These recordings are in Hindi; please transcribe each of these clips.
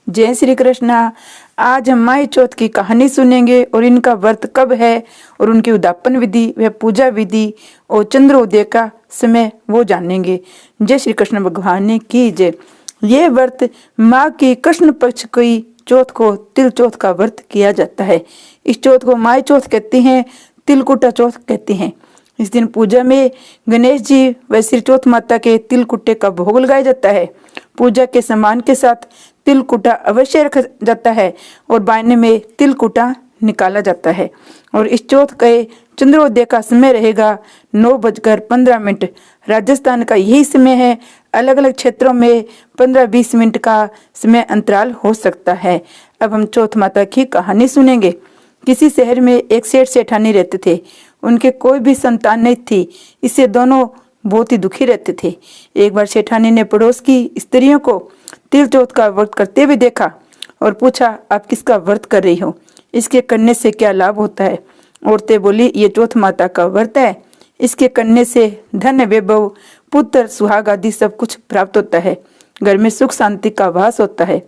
जय श्री कृष्णा। आज हम माई चौथ की कहानी सुनेंगे और इनका व्रत कब है और उनकी उद्यापन विधि व पूजा विधि और चंद्रोदय का समय वो जानेंगे। जय श्री कृष्ण भगवान की जय। ये व्रत माँ की कृष्ण पक्ष की चौथ को तिल चौथ का व्रत किया जाता है। इस चौथ को माई चौथ कहते हैं, तिलकुटा चौथ कहते हैं। इस दिन पूजा में गणेश जी व श्री चौथ माता के तिलकुटे का भोग लगाया जाता है। पूजा के सामान के साथ तिलकुटा अवश्य रखा जाता है और बायने में तिलकुटा निकाला जाता है। और इस चौथ के चंद्रोदय का समय रहेगा 9:15। राजस्थान का यही समय है। अलग अलग क्षेत्रों में 15-20 मिनट का समय अंतराल हो सकता है। अब हम चौथ माता की कहानी सुनेंगे। किसी शहर में एक सेठ सेठानी रहते थे। उनके कोई भी संतान नहीं थी। इससे दोनों बहुत ही दुखी रहते थे। एक बार सेठानी ने पड़ोस की स्त्रियों को तिल चौथ का व्रत करते हुए देखा और पूछा, आप किसका व्रत कर रही हो? इसके करने से क्या लाभ होता है? औरतें बोली, ये चौथ माता का व्रत है। इसके करने से धन वैभव, पुत्र, सुहाग आदि सब कुछ प्राप्त होता है। घर में सुख शांति का वास होता है।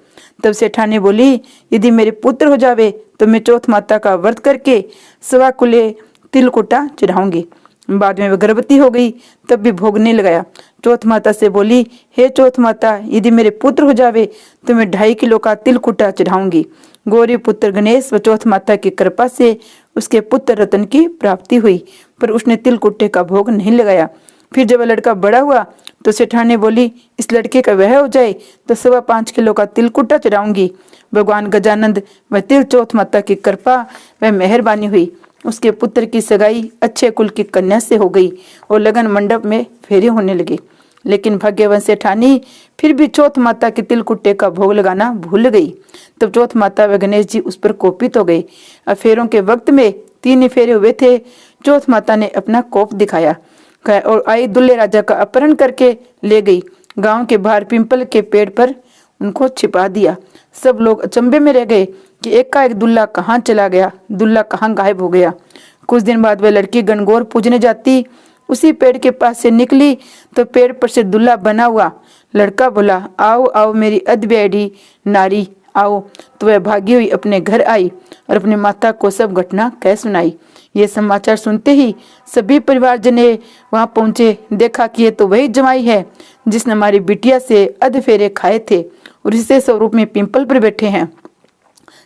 तब सेठानी बोली, यदि मेरे पुत्र हो जावे तो मैं चौथ माता का व्रत करके सवा कुले तिलकुटा चढ़ाऊंगी। बाद में वह गर्भवती हो गई, तब भी भोग नहीं लगाया। चौथ माता से बोली, हे चौथ माता, यदि मेरे पुत्र हो जावे तो मैं 2.5 किलो का तिलकुटा चढ़ाऊंगी। गौरी पुत्र गणेश व चौथ माता की कृपा से उसके पुत्र रतन की प्राप्ति हुई, पर उसने तिलकुटे का भोग नहीं लगाया। फिर जब वह लड़का बड़ा हुआ तो सेठानी बोली, इस लड़के का वह हो जाए तो 5.25 किलो का तिलकुटा चढ़ाऊंगी। भगवान गजानंद व तिल चौथ माता की कृपा व मेहरबानी हुई। उसके पुत्र की सगाई अच्छे कुल की कन्या से हो गई और लगन मंडप में फेरे होने लगे। लेकिन भाग्यवान सेठानी फिर भी चौथ माता के तिलकुटे का भोग लगाना भूल गई। तब चौथ माता व गणेश जी उस पर कोपित हो गए। फेरों के वक्त में 3 फेरे हुए थे। चौथ माता ने अपना कोप दिखाया और आई दुल्ले राजा का अपहरण करके ले गई। गांव के बाहर पिंपल के पेड़ पर उनको छिपा दिया। सब लोग अचंभे में रह गए कि एकाएक दुल्ला कहाँ चला गया, दुल्ला कहाँ गायब हो गया। कुछ दिन बाद वह लड़की गणगौर पूजने जाती उसी पेड़ के पास से निकली तो पेड़ पर से दुल्ला बना हुआ लड़का बोला, आओ आओ मेरी अधब्याडी नारी आओ। तो वह भागी हुई अपने घर आई और अपनी माता को सब घटना कह सुनाई। ये समाचार सुनते ही सभी परिवारजने वहां पहुंचे। देखा कि ये तो वही जमाई है जिसने हमारी बिटिया से अध फेरे खाए थे और इसे स्वरूप में पिंपल पर बैठे हैं।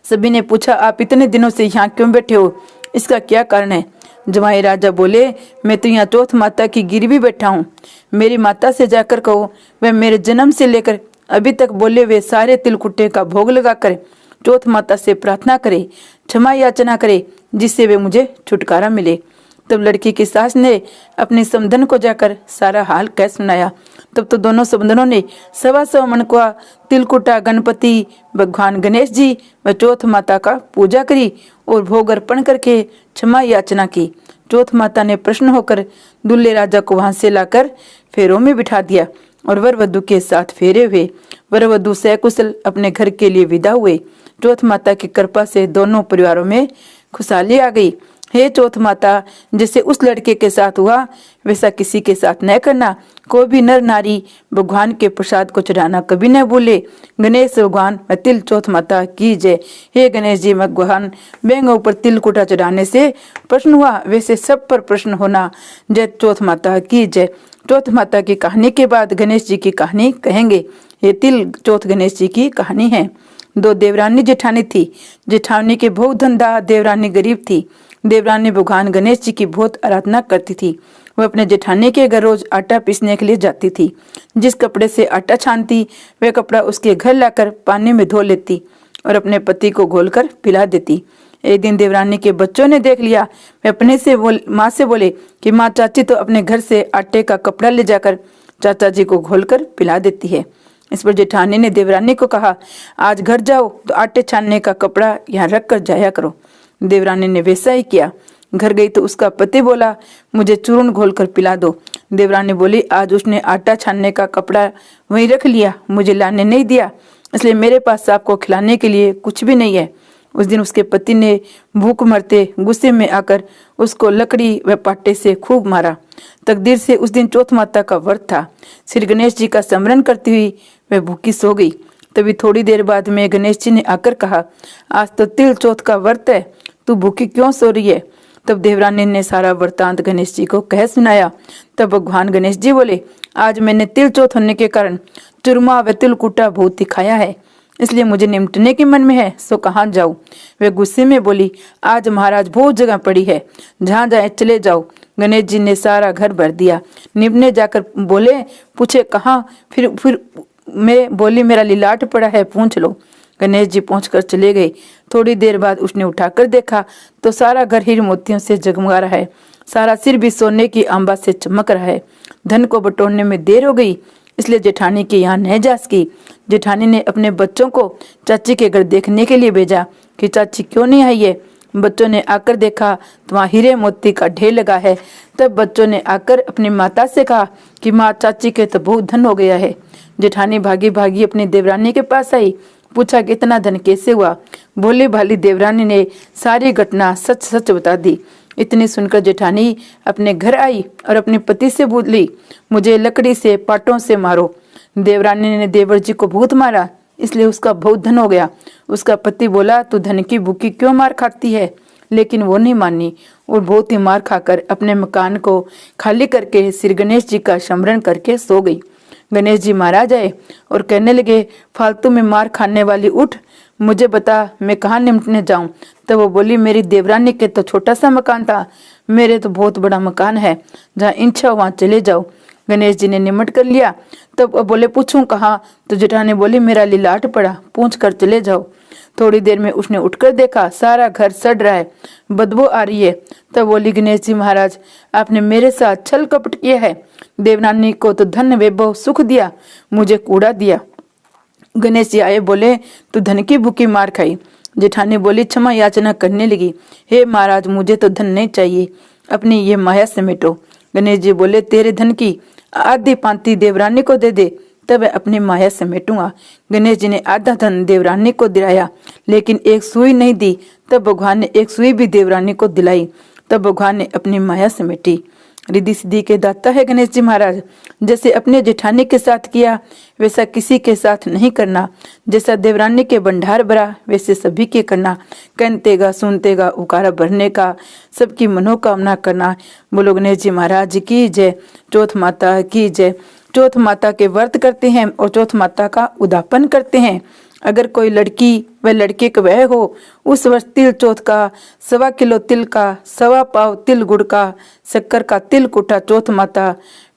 सभी ने पूछा, आप इतने दिनों से यहाँ क्यों बैठे हो? इसका क्या कारण है? जमाई राजा बोले, मैं तो यहाँ चौथ माता की गिरवी बैठा हूँ। मेरी माता से जाकर कहो वह मेरे जन्म से लेकर अभी तक बोले वे सारे तिलकुटे का भोग लगाकर चौथ माता से प्रार्थना करे, क्षमा याचना करे, जिससे वे मुझे छुटकारा मिले। तब लड़की की सास ने अपने समधन को जाकर सारा हाल कह सुनाया। तब तो दोनों समधनों ने 125 मन का तिलकुटा गणपति भगवान गणेश जी व चौथ माता का पूजा करी और भोग अर्पण करके क्षमा याचना की। चौथ माता ने प्रसन्न होकर दुल्ले राजा को वहां से लाकर फेरों में बिठा दिया और वर वधु के साथ फेरे हुए। वर वधु सकुशल अपने घर के लिए विदा हुए। चौथ माता की कृपा से दोनों परिवारों में खुशहाली आ गई। हे चौथ माता, जैसे उस लड़के के साथ हुआ वैसा किसी के साथ न करना। कोई भी नर नारी भगवान के प्रसाद को चढ़ाना कभी न भूले। गणेश भगवान व तिल चौथ माता की जय। हे गणेश जी भगवान, बैंगों पर तिलकुटा चढ़ाने से प्रश्न हुआ, वैसे सब पर प्रश्न होना। जय चौथ माता की जय। चौथ माता की कहानी के बाद गणेश जी की कहानी कहेंगे। ये तिल चौथ गणेश जी की कहानी है। 2 देवरानी जेठानी थी। जेठानी के बहुत धंधा, देवरानी गरीब थी। देवरानी भगवान गणेश जी की बहुत आराधना करती थी। वह अपने जेठानी के घर रोज आटा पीसने के लिए जाती थी। जिस कपड़े से आटा छानती वह कपड़ा उसके घर लाकर पानी में धो लेती और अपने पति को घोलकर पिला देती। एक दिन देवरानी के बच्चों ने देख लिया। वे अपने से माँ से बोले कि माँ, चाची तो अपने घर से आटे का कपड़ा ले जाकर चाचा जी को घोलकर पिला देती है। इस पर जेठानी ने देवरानी को कहा, आज घर जाओ तो आटे छानने का कपड़ा यहाँ रख कर जाया करो। देवरानी ने वैसा ही किया। घर गई तो उसका पति बोला, मुझे चूर्ण घोलकर पिला दो। देवरानी बोली, आज उसने आटा छानने का कपड़ा वहीं रख लिया, मुझे लाने नहीं दिया, इसलिए मेरे पास आपको खिलाने के लिए कुछ भी नहीं है। उस दिन उसके पति ने भूख मरते गुस्से में आकर उसको लकड़ी व पाटे से खूब मारा। तकदीर से उस दिन चौथ माता का व्रत था। श्री गणेश जी का स्मरण करती हुई वह भूखी सो गई। तभी थोड़ी देर बाद में गणेश जी ने आकर कहा, आज तो तिल चौथ का व्रत है, तू भूखी क्यों सो रही है? तब देवरानी ने सारा वृतांत गणेश जी को कह सुनाया। तब भगवान गणेश जी बोले, आज मैंने तिल चौथ होने के कारण चूरमा व तिलकुटा बहुत ही खाया है, इसलिए मुझे निपटने के मन में है, सो कहाँ जाऊं? वे गुस्से में बोली, आज महाराज बहुत जगह पड़ी है, जहाँ जाए चले जाओ। गणेश जी ने सारा घर भर दिया। निपने जाकर बोले, पूछे कहाँ? फिर मैं बोली, मेरा लिलाट पड़ा है, पूछ लो। गणेश जी पहुंचकर चले गए। थोड़ी देर बाद उसने उठाकर देखा तो सारा घर हीरे मोतियों से जगमगा रहा है, सारा सिर भी सोने की आंबा से चमक रहा है। धन को बटोरने में देर हो गई, इसलिए जेठानी के यहाँ नहीं जा सकी। जेठानी ने अपने बच्चों को चाची के घर देखने के लिए भेजा कि चाची क्यों नहीं आई है। बच्चों ने आकर देखा तो वहाँ हीरे मोती का ढेर लगा है। तब बच्चों ने आकर अपनी माता से कहा कि माँ, चाची के तो बहुत धन हो गया है। जेठानी भागी भागी अपनी देवरानी के पास आई, पूछा कि इतना धन कैसे हुआ? भोली भाली देवरानी ने सारी घटना सच सच बता दी। इतनी सुनकर जेठानी अपने घर आई और अपने पति से बोली, मुझे लकड़ी से पाटों से मारो। देवरानी ने देवर जी को बहुत मारा, इसलिए उसका बहुत धन हो गया। उसका पति बोला, तू धन की भूखी क्यों मार खाती है? लेकिन वो नहीं मानी और बहुत ही मार खाकर अपने मकान को खाली करके श्री गणेश जी का स्मरण करके सो गई। गणेश जी महाराज आए और कहने लगे, फालतू में मार खाने वाली, उठ, मुझे बता मैं कहाँ निपटने जाऊं? तब वो बोली, मेरी देवरानी के तो छोटा सा मकान था, मेरे तो बहुत बड़ा मकान है, जहाँ इच्छा वहाँ चले जाओ। गणेश जी ने निमट कर लिया। तब बोले, पूछूं कहाँ? तो जेठानी बोली, मेरा लिलाट पड़ा, पूछ कर चले जाओ। थोड़ी देर में उसने उठकर देखा, सारा घर सड़ रहा है, बदबू आ रही है। तब बोली, गणेश जी महाराज, आपने मेरे साथ छल कपट किया है। देवरानी को तो धन वैभव सुख दिया, मुझे कूड़ा दिया। गणेश जी आए, बोले, तू धन की भूखी मार खाई। जेठानी बोली, क्षमा याचना करने लगी, हे महाराज, मुझे तो धन नहीं चाहिए, अपनी ये माया समेटो। गणेश जी बोले, तेरे धन की आधी पांति देवरानी को दे दे, तब वह अपनी माया समेटूंगा। गणेश जी ने आधा धन देवरानी को दिलाया, लेकिन एक सुई नहीं दी। तब भगवान ने एक सुई भी देवरानी को दिलाई। तब भगवान ने अपनी माया समेटी। रिद्धि सिद्धि के दाता है गणेश जी महाराज। जैसे अपने जेठानी के साथ किया, वैसा किसी के साथ नहीं करना। जैसा देवरानी के भंडार भरा, वैसे सभी के करना। कहतेगा सुनतेगा उकारा भरने का, सबकी मनोकामना करना। बोलो गणेश जी महाराज की जय। चौथ माता की जय। चौथ माता के व्रत करते हैं और चौथ माता का उद्यापन करते हैं। अगर कोई लड़की व लड़के का वह हो, उस वर्ष तिल चौथ का 1.25 किलो तिल का 1.25 पाव तिल गुड़ का शक्कर का तिल कुटा चौथ माता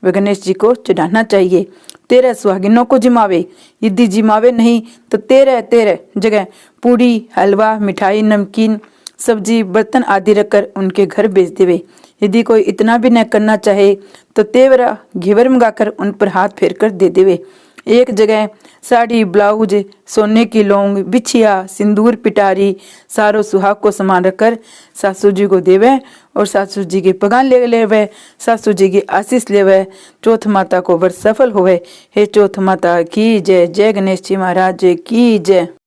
व गणेश जी को चढ़ाना चाहिए। 13 सुहागिनों को जिमावे, यदि जिमावे नहीं तो 13 जगह पूड़ी, हलवा, मिठाई, नमकीन, सब्जी, बर्तन आदि रखकर उनके घर भेज देवे। यदि कोई इतना भी न करना चाहे तो तेवरा घेवर मंगाकर उन पर हाथ फेर कर दे देवे। एक जगह साड़ी, ब्लाउज, सोने की लौंग, बिछिया, सिंदूर, पिटारी, सारो सुहाग को सामान रखकर सासू जी को देवे और सासू जी के पगान ले लेवे, सासू जी की आशीष लेवे। चौथ माता को व्रत सफल होवे। हे चौथ माता की जय। जय गणेश जी महाराज की जय।